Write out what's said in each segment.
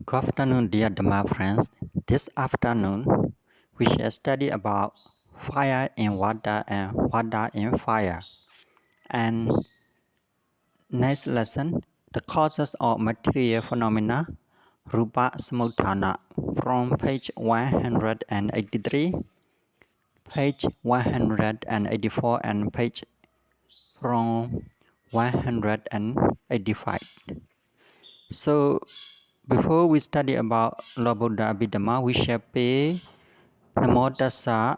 Good afternoon, dear Dhamma friends. This afternoon, we shall study about fire in water and water in fire. And next lesson, the causes of material phenomena, Rupa-Samuttharna, from page 183, page 184, and page from 185. So, before we study about Lord Buddha Abhidhammar, we shall pay Namo Tassa.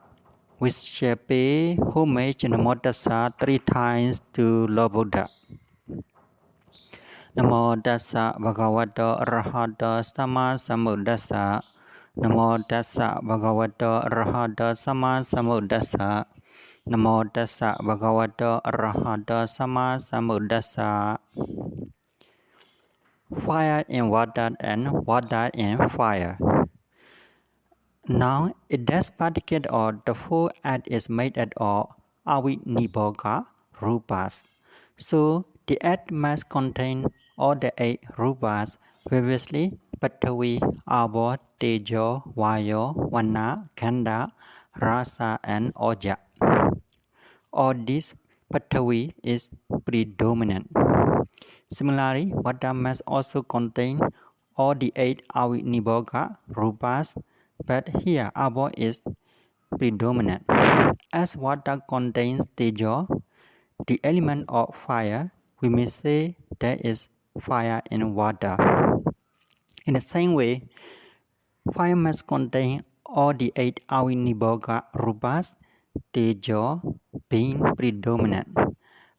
We shall pay homage Namo Tassa 3 times to Lord Buddha. Namo Tassa Bhagavato Arahato Sama Sambuddhassa. Namo Tassa Bhagavato Arahato Sama Sambuddhassa. Namo Tassa Bhagavato Arahato Sama Sambuddhassa. Fire in water and water in fire. Now, it does particular or the full act is made at all Aviniboga rupas. So, the act must contain all the 8 rupas previously Patavi, Abo, Tejo, Vayo, Vana, Kanda, Rasa, and Oja. All this Patavi is predominant. Similarly, water must also contain all the 8 Aviniboga rupas, but here Abo is predominant. As water contains Tejo, the element of fire, we may say there is fire in water. In the same way, fire must contain all the 8 Aviniboga rupas, Tejo being predominant.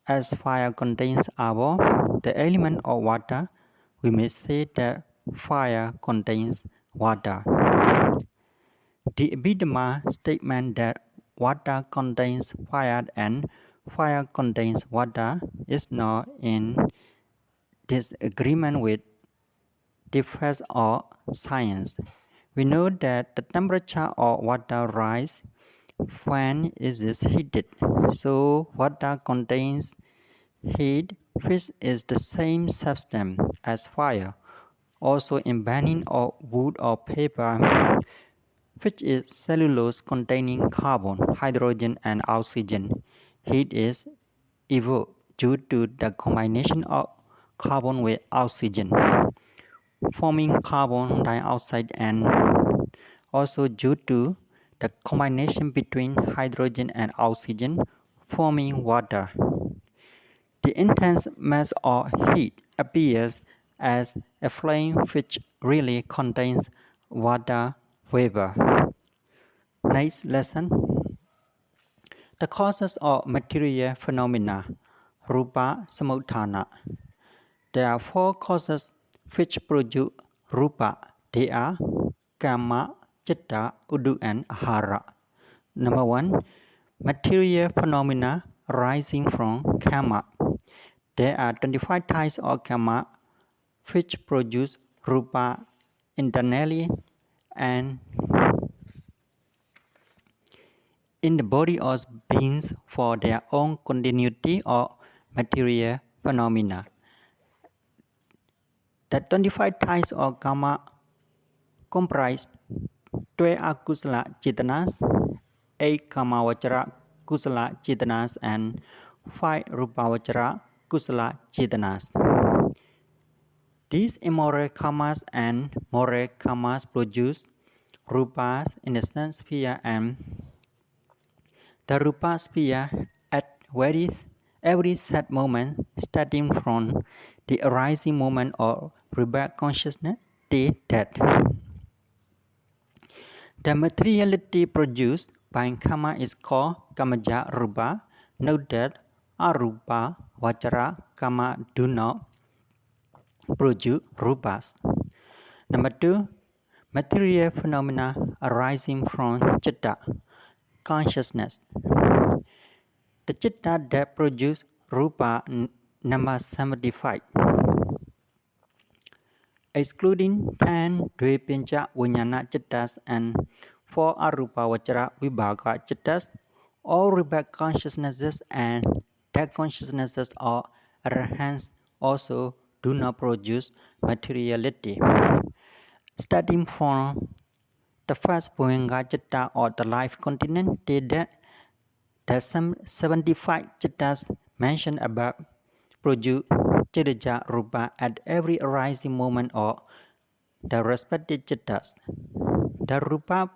As fire contains Abo, the element of water, we may say that fire contains water. The Abhidhamma statement that water contains fire and fire contains water is not in disagreement with the facts of science. We know that the temperature of water rises when it is heated. So water contains heat, which is the same substance as fire. Also in burning of wood or paper, which is cellulose containing carbon, hydrogen, and oxygen, heat is evoked due to the combination of carbon with oxygen, forming carbon dioxide, and also due to the combination between hydrogen and oxygen, forming water. The intense mass of heat appears as a flame which really contains water vapor. Next lesson. The causes of material phenomena, Rupa-Samuttharna. There are 4 causes which produce Rupa. They are Kama, Chitta, Udu, and Ahara. Number 1. Material phenomena arising from Kama. There are 25 types of Kama which produce Rupa internally and in the body of beings for their own continuity or material phenomena. The 25 types of karma comprise 12 akusala chetanas, 8 kamavachara kusala chetanas, and 5 rupavachara kusala chetanas. These immoral karmas and moral karmas produce rupas in the sense sphere, and the rupa sphere at every set moment, starting from the arising moment of rebirth consciousness till death. The materiality produced by karma is called kamaja rupa. Note that arupa vachara karma do not produce rupas. Number 2. Material phenomena arising from chitta, consciousness. The chitta that produce rupa number 75. Excluding 10 dvipincha vijnana chittas and 4 arupa vachara vibhaga chittas, all rebirth consciousnesses and death consciousnesses of arahants also do not produce materiality. Starting from the first Poenga Chitta or the life continent, the 75 Chittas mentioned above produce Chitija Rupa at every arising moment of the respective Chittas. The Rupa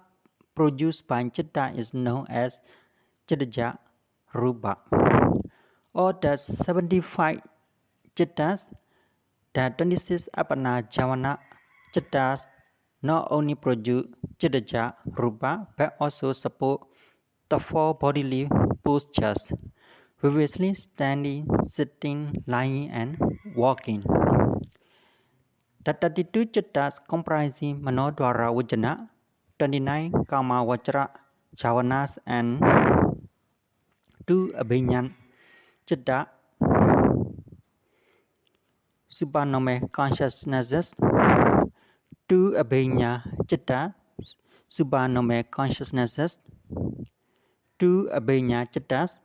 produced by Chitta is known as Chitija Rupa. Or the 75 Chittas, the 26 Apana Javana Chittas not only produce Chitija Rupa but also support the four bodily postures, previously standing, sitting, lying, and walking. The 32 Chittas comprising Manodwara Vajana, 29 Kama Vajra Javanas, and 2 Abhinyan Chitta, Subhanome consciousnesses, 2 Abhinya Chitta, Subhanome consciousnesses, 2 Abhinya Chittas,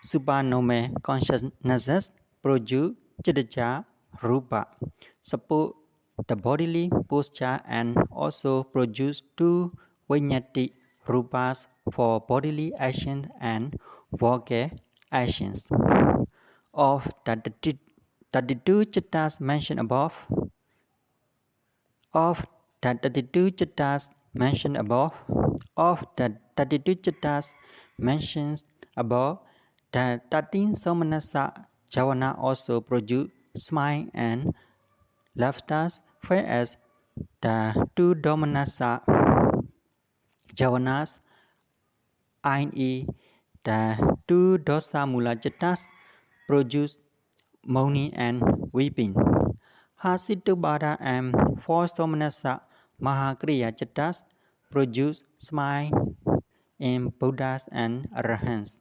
Subhanome consciousnesses produce Chitta Rupa, support the bodily posture and also produce 2 Vinyati Rupas for bodily actions and vocal actions. Of the 32 Chittas mentioned above, of the 32 Chittas mentioned above, of the 32 Chittas mentioned above, the 13 Somanasa Javana also produce smile and laughter, whereas the 2 Domanasa Javanas, i.e. the 2 Dosa Mula Chittas, produce moaning and weeping. Hasitubhara and 4 Somanasa Mahakriya Chittas produce smile in Buddhas and Arahants.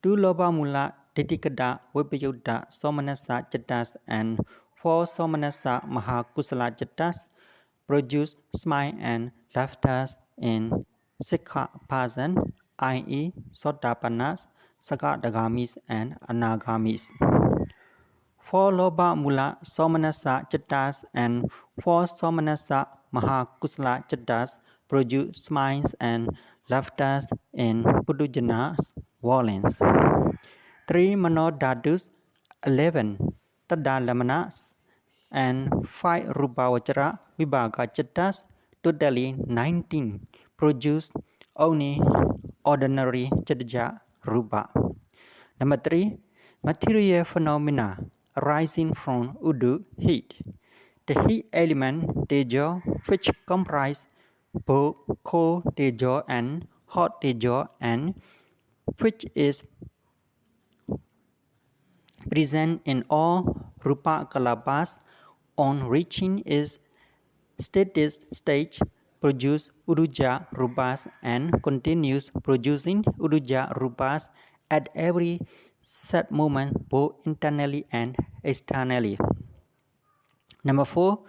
2 Loba Mula Titikada Vipayuddha Somanasa Chittas and 4 Somanasa Mahakusala Chittas produce smile and laughter in Sikhapasan, i.e. Sotapannas, Sakadagamis, and Anagamis. 4 Loba Mula Somanasa Chittas and 4 Somanasa Mahakusala Chittas produce smiles and laughter in Pudujanas, violence. 3 Manodadus, 11 Tadalamanas, and 5 Rupavachara Vibhaga Chittas, totally 19, produce only ordinary Chitta Rupa. Number 3. Material phenomena arising from Udu heat. The heat element Tejo, which comprise both cold Tejo and hot Tejo, and which is present in all Rupa Kalapas, on reaching its steady stage, produce Uduja Rupas and continues producing Uduja Rupas at every set moment, both internally and externally. Number 4.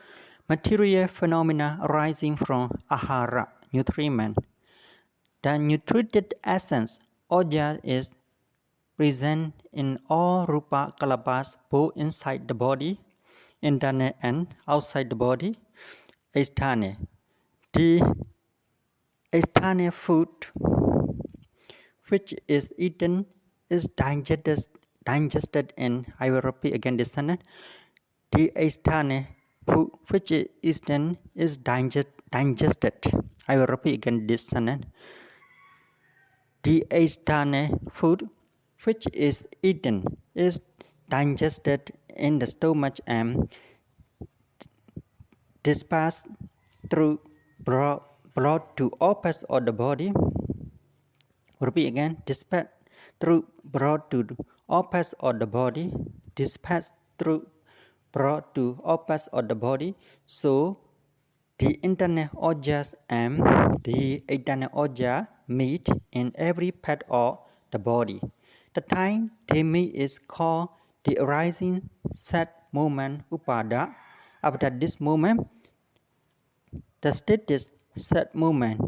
Material phenomena arising from Ahara, nutriment. The nutrited essence, Oja, is present in all Rupa Kalapas, both inside the body, internal and outside the body, external. The external food which is eaten is digested in hierarchy again descendant. The external food which is eaten is digested hierarchy again descendant. The external food which is eaten is digested in the stomach and dispersed through blood to all parts of the body. Repeat again, dispersed through blood to all parts of the body. Dispersed through blood to all parts of the body. So the internal organs and the external organs meet in every part of the body. The time they meet is called the arising set moment upada. After this moment, the status set moment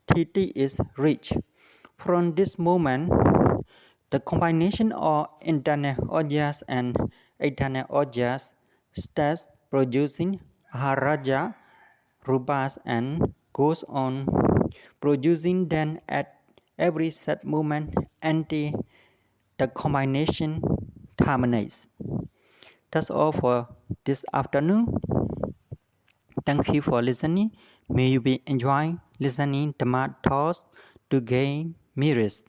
Tt is reached. From this moment, the combination of internal organs and external organs starts producing aharaja robust and goes on producing then at every set moment until the combination terminates. That's all for this afternoon. Thank you for listening. May you be enjoying listening Dhamma thoughts to gain mirrors.